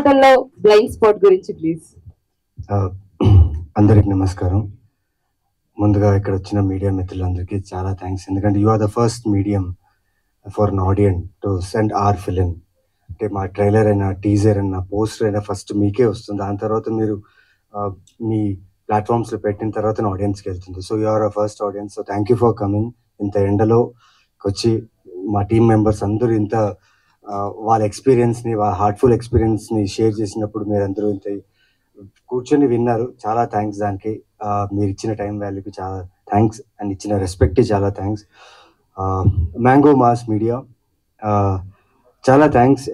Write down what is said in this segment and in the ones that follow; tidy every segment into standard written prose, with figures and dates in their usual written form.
మాటల్లో blind spot గురించి please. అందరికి నమస్కారం. ముందుగా ఇక్కడ వచ్చిన మీడియా మిత్రులందరికీ చాలా థ్యాంక్స్. ఎందుకంటే you are the first medium for an audience to send our film. అంటే మా ట్రైలర్ అయినా, టీజర్ అయినా, పోస్టర్ అయినా ఫస్ట్ మీకే వస్తుంది. దాని తర్వాత మీరు మీ ప్లాట్ఫామ్స్లో పెట్టిన తర్వాత ఆడియన్స్కి వెళ్తుంది. So you are a first audience. So thank you for coming. ఇంత ఎండలో వచ్చి మా టీం మెంబర్స్ అందరూ ఇంత వాళ్ళ ఎక్స్పీరియన్స్ని, వాళ్ళ హార్ట్ఫుల్ ఎక్స్పీరియన్స్ని షేర్ చేసినప్పుడు మీరందరూ ఇంత కూర్చొని విన్నారు. చాలా థ్యాంక్స్. దానికి మీరు ఇచ్చిన టైం వాల్యూకి చాలా థ్యాంక్స్ అండ్ ఇచ్చిన రెస్పెక్ట్కి చాలా థ్యాంక్స్. మ్యాంగో మాస్ మీడియా చాలా థ్యాంక్స్.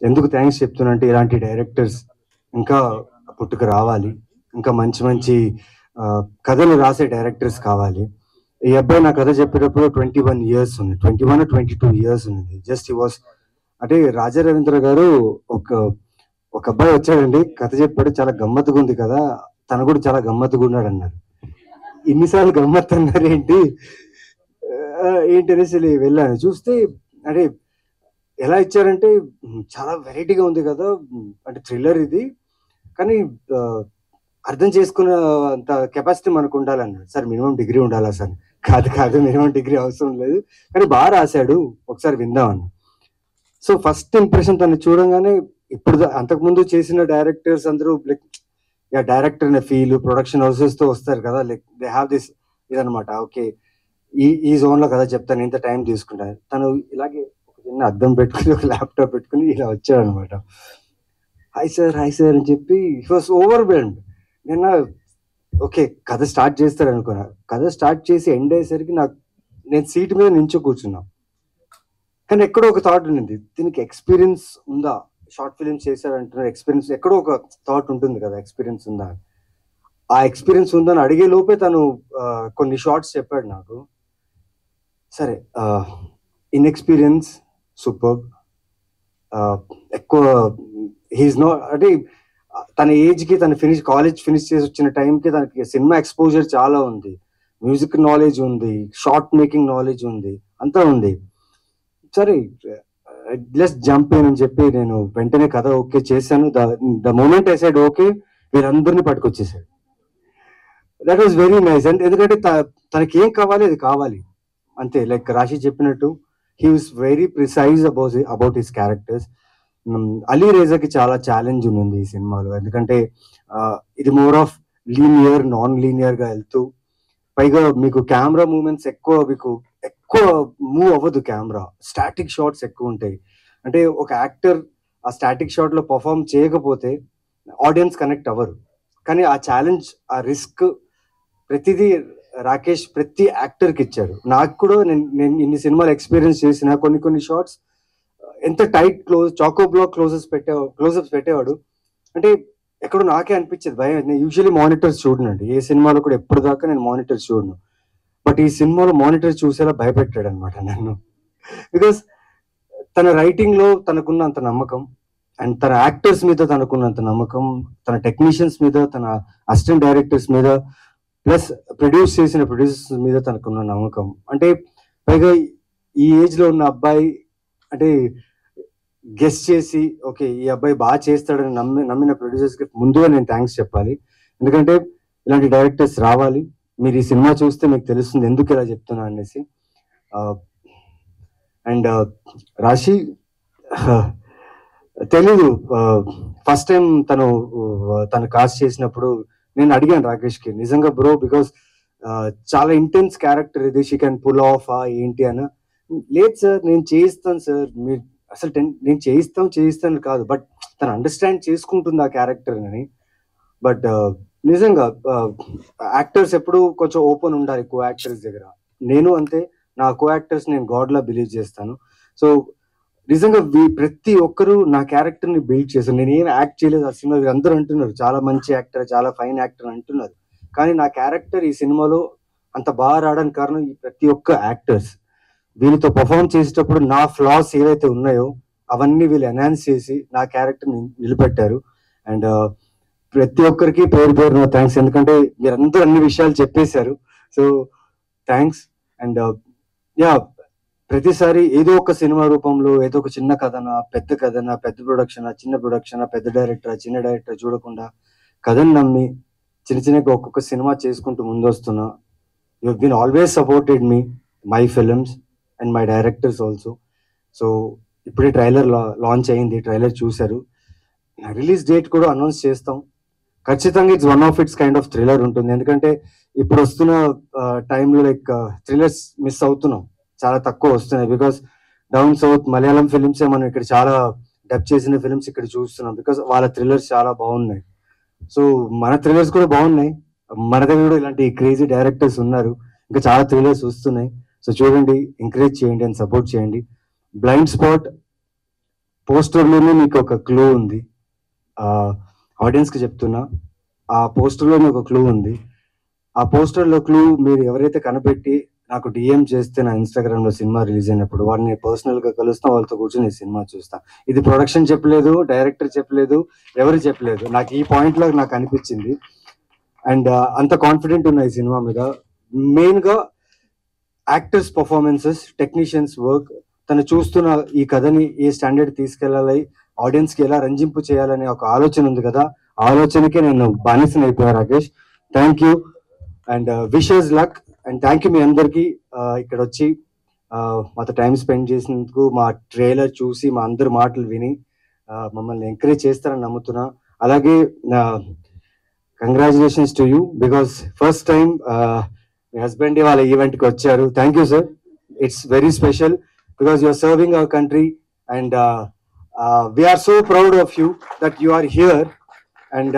ఎందుకు థ్యాంక్స్ చెప్తున్నా అంటే ఇలాంటి డైరెక్టర్స్ ఇంకా పుట్టుకు రావాలి, ఇంకా మంచి మంచి కథలు రాసే డైరెక్టర్స్ కావాలి. ఈ అబ్బాయి నా కథ చెప్పేటప్పుడు 21 years ఉంది, 21 or 22 years ఉంది. జస్ట్ హీ వాస్ అంటే రాజా రవీంద్ర గారు ఒక అబ్బాయి వచ్చాడండి, కథ చెప్పాడు, చాలా గమ్మత్తుగా ఉంది కదా, తను కూడా చాలా గమ్మత్తుగా ఉన్నాడు అన్నారు. ఇన్నిసార్లు గమ్మత్తు అన్నారు ఏంటి అనేసి వెళ్ళాను. చూస్తే అంటే ఎలా ఇచ్చారంటే చాలా వెరైటీగా ఉంది కదా, అంటే థ్రిల్లర్ ఇది, కానీ అర్థం చేసుకున్న అంత కెపాసిటీ మనకు ఉండాలన్నాడు. సార్ మినిమం డిగ్రీ ఉండాలా సార్? కాదు మినిమం డిగ్రీ అవసరం లేదు, కానీ బాగా రాశాడు, ఒకసారి విందామన్నా. సో ఫస్ట్ ఇంప్రెషన్ తను చూడంగానే, ఇప్పుడు అంతకుముందు చేసిన డైరెక్టర్స్ అందరూ లైక్ డైరెక్టర్ అనే ఫీల్, ప్రొడక్షన్ హౌసెస్ తో వస్తారు కదా, లైక్ దే హ్యావ్ దిస్ ఇదనమాట. ఓకే ఈ జోన్ లో కదా చెప్తాను, ఇంత టైం తీసుకుంటాను. తను ఇలాగే ఒక చిన్న అద్దం పెట్టుకుని, ఒక ల్యాప్టాప్ పెట్టుకుని ఇలా వచ్చాడు అనమాట. హాయ్ సార్ అని చెప్పి హి వాస్ ఓవర్వెల్మ్డ్. నిన్న ఓకే కథ స్టార్ట్ చేస్తారు అనుకున్నా. కథ స్టార్ట్ చేసి ఎండ్ అయ్యేసరికి నేను సీట్ మీద నించో కూర్చున్నా. కానీ ఎక్కడో ఒక థాట్ ఉండింది, దీనికి ఎక్స్పీరియన్స్ ఉందా, షార్ట్ ఫిలిమ్స్ చేశారంటున్నారు, ఎక్స్పీరియన్స్ ఎక్కడో ఒక థాట్ ఉంటుంది కదా, ఎక్స్పీరియన్స్ ఉందా. ఆ ఎక్స్పీరియన్స్ ఉందని అడిగే లోపే తను కొన్ని షార్ట్స్ చెప్పాడు నాకు. సరే, ఇన్ఎక్స్పీరియన్స్ సూపర్. ఎక్కువ హీఈస్ నాట్ అంటే తన ఏజ్కి, తన కాలేజ్ ఫినిష్ చేసి వచ్చిన టైంకి తనకి సినిమా ఎక్స్పోజర్ చాలా ఉంది, మ్యూజిక్ నాలెడ్జ్ ఉంది, షార్ట్ మేకింగ్ నాలెడ్జ్ ఉంది, అంతా ఉంది. సరే లెట్స్ జంప్ ఇన్ అని చెప్పి నేను వెంటనే కథ ఓకే చేశాను. The moment I said okay, వీరందరినీ పట్టుకొచ్చేసాడు. That was very nice. And ఎందుకంటే తనకి ఏం కావాలి అది కావాలి అంతే. లైక్ రాశి చెప్పినట్టు he was very precise about his characters. Ali రేజాకి చాలా ఛాలెంజ్ ఉంది ఈ సినిమాలో, ఎందుకంటే ఇది more of linear, non linear గా వెళ్తూ, పైగా మీకు కెమెరా మూవ్మెంట్స్ ఎక్కువ మూవ్ అవ్వదు, కెమెరా స్టాటిక్ షాట్స్ ఎక్కువ ఉంటాయి. అంటే ఒక యాక్టర్ ఆ స్టాటిక్ షాట్ లో పర్ఫామ్ చేయకపోతే ఆడియన్స్ కనెక్ట్ అవ్వరు. కానీ ఆ ఛాలెంజ్, ఆ రిస్క్ ప్రతిదీ రాకేష్ ప్రతి యాక్టర్కి ఇచ్చాడు. నాకు కూడా నేను ఇన్ని సినిమాలు ఎక్స్పీరియన్స్ చేసిన కొన్ని షాట్స్ ఎంత టైట్ చాకో బ్లాక్ క్లోజప్స్ పెట్టేవాడు. అంటే ఎక్కడో నాకే అనిపించేది భయం. నేను యూజువల్లీ మానిటర్స్ చూడనండి, ఏ సినిమాలో కూడా ఎప్పుడు దాకా నేను మానిటర్స్ చూడను. బట్ ఈ సినిమాలో మానిటర్ చూసేలా భయపెట్టాడు అనమాట నన్ను. బికాస్ తన రైటింగ్ లో తనకున్నంత నమ్మకం, అండ్ తన యాక్టర్స్ మీద తనకున్నంత నమ్మకం, తన టెక్నీషియన్స్ మీద, తన అసిస్టెంట్ డైరెక్టర్స్ మీద, ప్లస్ ప్రొడ్యూస్ చేసిన ప్రొడ్యూసర్స్ మీద తనకున్న నమ్మకం. అంటే పైగా ఈ ఏజ్ లో ఉన్న అబ్బాయి అంటే గెస్ట్ చేసి ఓకే ఈ అబ్బాయి బాగా చేస్తాడని నమ్మిన ప్రొడ్యూసర్స్ కి ముందుగా నేను థ్యాంక్స్ చెప్పాలి. ఎందుకంటే ఇలాంటి డైరెక్టర్స్ రావాలి. మీరు ఈ సినిమా చూస్తే మీకు తెలుస్తుంది ఎందుకు ఇలా చెప్తున్నా అనేసి. అండ్ రాశి తెలీదు, ఫస్ట్ టైం తను కాస్ట్ చేసినప్పుడు నేను అడిగాను రాకేష్కి, నిజంగా బ్రో బికాస్ చాలా ఇంటెన్స్ క్యారెక్టర్ ఇది, షీ కెన్ పుల్ ఆఫ్ ఏంటి అని. లేదు సార్ నేను చేయిస్తాను సార్, మీరు అసలు నేను చేయిస్తాను కాదు, బట్ తను అండర్స్టాండ్ చేసుకుంటుంది ఆ క్యారెక్టర్ అని. బట్ నిజంగా యాక్టర్స్ ఎప్పుడు కొంచెం ఓపెన్ ఉండాలి కో యాక్టర్స్ దగ్గర. నేను అంతే, నా కో యాక్టర్స్ నేను గాడ్ లా బిలీవ్ చేస్తాను. సో నిజంగా ప్రతి ఒక్కరు నా క్యారెక్టర్ ని బిల్డ్ చేశారు. నేను ఏం యాక్ట్ చేయలేదు ఆ సినిమా. అందరూ అంటున్నారు చాలా మంచి యాక్టర్, చాలా ఫైన్ యాక్టర్ అంటున్నారు, కానీ నా క్యారెక్టర్ ఈ సినిమాలో అంత బాగా రావడానికి కారణం ఈ ప్రతి ఒక్క యాక్టర్స్. వీళ్ళతో పర్ఫామ్ చేసేటప్పుడు నా ఫ్లాస్ ఏవైతే ఉన్నాయో అవన్నీ వీళ్ళు ఎన్హాన్స్ చేసి నా క్యారెక్టర్ నిలబెట్టారు. అండ్ ప్రతి ఒక్కరికి పేరు నా థ్యాంక్స్, ఎందుకంటే మీరందరూ అన్ని విషయాలు చెప్పేశారు. So thanks. అండ్ ప్రతిసారి ఏదో ఒక సినిమా రూపంలో ఏదో ఒక చిన్న కథన, పెద్ద ప్రొడక్షన్, చిన్న ప్రొడక్షన్, పెద్ద డైరెక్టర్, చిన్న డైరెక్టర్ చూడకుండా కథను నమ్మి చిన్నగా ఒక్కొక్క సినిమా చేసుకుంటూ ముందొస్తున్నా. You have been always supported me, my films and my directors also. So ఇప్పుడే ట్రైలర్ లాంచ్ అయింది, ట్రైలర్ చూశారు. రిలీజ్ డేట్ కూడా అనౌన్స్ చేస్తాం. ఖచ్చితంగా it's one of its kind of thriller ఉంటుంది. ఎందుకంటే ఇప్పుడు వస్తున్న టైంలో లైక్ థ్రిల్లర్స్ మిస్ అవుతున్నాం, చాలా తక్కువ వస్తున్నాయి. బికాస్ డౌన్ సౌత్ మలయాళం ఫిలిమ్సే మనం ఇక్కడ చాలా డబ్ చేసిన ఫిలిమ్స్ ఇక్కడ చూస్తున్నాం, బికాస్ వాళ్ళ థ్రిల్లర్స్ చాలా బాగున్నాయి. సో మన థ్రిల్లర్స్ కూడా బాగున్నాయి, మన దగ్గర కూడా ఇలాంటి క్రేజీ డైరెక్టర్స్ ఉన్నారు, ఇంకా చాలా థ్రిల్లర్స్ వస్తున్నాయి. సో చూడండి, ఎంకరేజ్ చేయండి అండ్ సపోర్ట్ చేయండి. బ్లైండ్ స్పాట్ పోస్టర్లోనే మీకు ఒక క్లూ ఉంది, ఆడియన్స్కి చెప్తున్నా. ఆ పోస్టర్లోనే ఒక క్లూ ఉంది. ఆ పోస్టర్లో క్లూ మీరు ఎవరైతే కనిపెట్టి నాకు డిఎం చేస్తే నా ఇన్స్టాగ్రామ్లో సినిమా రిలీజ్ అయినప్పుడు వాడిని పర్సనల్గా కలుస్తాం, వాళ్ళతో కూర్చొని ఈ సినిమా చూస్తాం. ఇది ప్రొడక్షన్ చెప్పలేదు, డైరెక్టర్ చెప్పలేదు, ఎవరు చెప్పలేదు, నాకు ఈ పాయింట్లో నాకు అనిపించింది. అండ్ అంత కాన్ఫిడెంట్ ఉన్న ఈ సినిమా మీద. మెయిన్గా యాక్టర్స్ పర్ఫార్మెన్సెస్, టెక్నీషియన్స్ వర్క్, తను చూస్తున్న ఈ కథని ఏ స్టాండర్డ్ తీసుకెళ్ళాలి, ఆడియన్స్కి ఎలా రంజింపు చేయాలనే ఒక ఆలోచన ఉంది కదా, ఆ ఆలోచనకే నేను బానిసని అయిపోయాను. Rakesh, thank you and wishes luck. And thank you మీ అందరికీ ఇక్కడ వచ్చి మాతో టైం స్పెండ్ చేసినందుకు, మా ట్రైలర్ చూసి మా అందరి మాటలు విని మమ్మల్ని ఎంకరేజ్ చేస్తారని నమ్ముతున్నా. అలాగే congratulations to you, because first time మీ హస్బెండ్ వాళ్ళ ఈవెంట్కి వచ్చారు. Thank you sir, it's very special because you are serving our country and we are so proud of you that you are here. And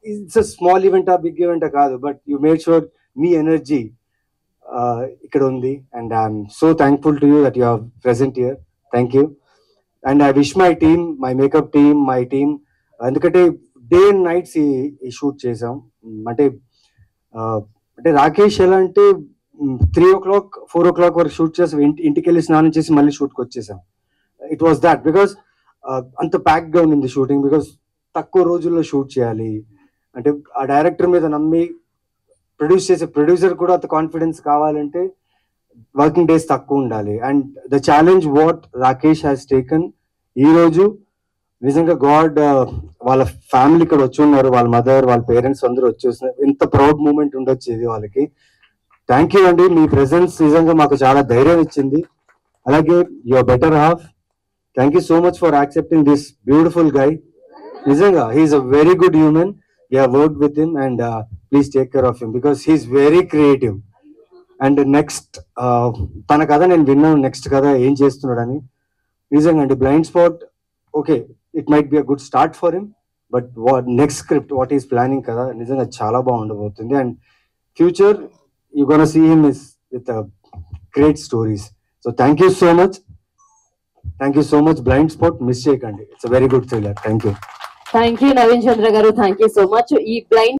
it's a small event or big event kaadu, but you made sure me energy ikkada undi, and I'm so thankful to you that you are present here. Thank you. And I wish my team, my makeup team, my team, ఎందుకంటే day and nights ఈ shoot చేసాం. అంటే రాకేష్ ఎలా అంటే 3 o'clock 4 o'clock వరకు shoot చేసాం, ఇంటికి వెళ్ళి స్నానం చేసి మళ్ళీ షూట్కి వచ్చేసాం. ఇట్ వాస్ దాట్ బికాస్ అంత ప్యాక్గా ఉండింది షూటింగ్, బికాస్ తక్కువ రోజుల్లో షూట్ చేయాలి అంటే ఆ డైరెక్టర్ మీద నమ్మి ప్రొడ్యూస్ చేసే ప్రొడ్యూసర్ కూడా అంత కాన్ఫిడెన్స్ కావాలంటే వర్కింగ్ డేస్ తక్కువ ఉండాలి. And the challenge what Rakesh has taken, ఈరోజు నిజంగా గాడ్, వాళ్ళ ఫ్యామిలీ ఇక్కడ వచ్చి ఉన్నారు, వాళ్ళ మదర్, వాళ్ళ పేరెంట్స్ అందరూ వచ్చేస్తున్నారు. ఎంత ప్రౌడ్ మూమెంట్ ఉండొచ్చు ఇది వాళ్ళకి. థ్యాంక్ యూ అండి, మీ ప్రెసెన్స్ నిజంగా మాకు చాలా ధైర్యం ఇచ్చింది. అలాగే your better half, thank you so much for accepting this beautiful guy. నిజంగా he's a very good human. You have worked with him and please take care of him because he's very creative. And next తన కథ నేను విన్నాను, next కథ ఏం చేస్తున్నాడని. నిజంగా అండి, blind spot okay, it might be a good start for him, but what next script what is planning కదా నిజంగా చాలా బాగుండబోతుంది. And future you gonna see him is with great stories. So thank you so much, thank you so much. Blind spot miss చేయకండి, it's a very good thriller. Thank you. Thank you Naveen Chandra గారు, thank you so much. ఈ blind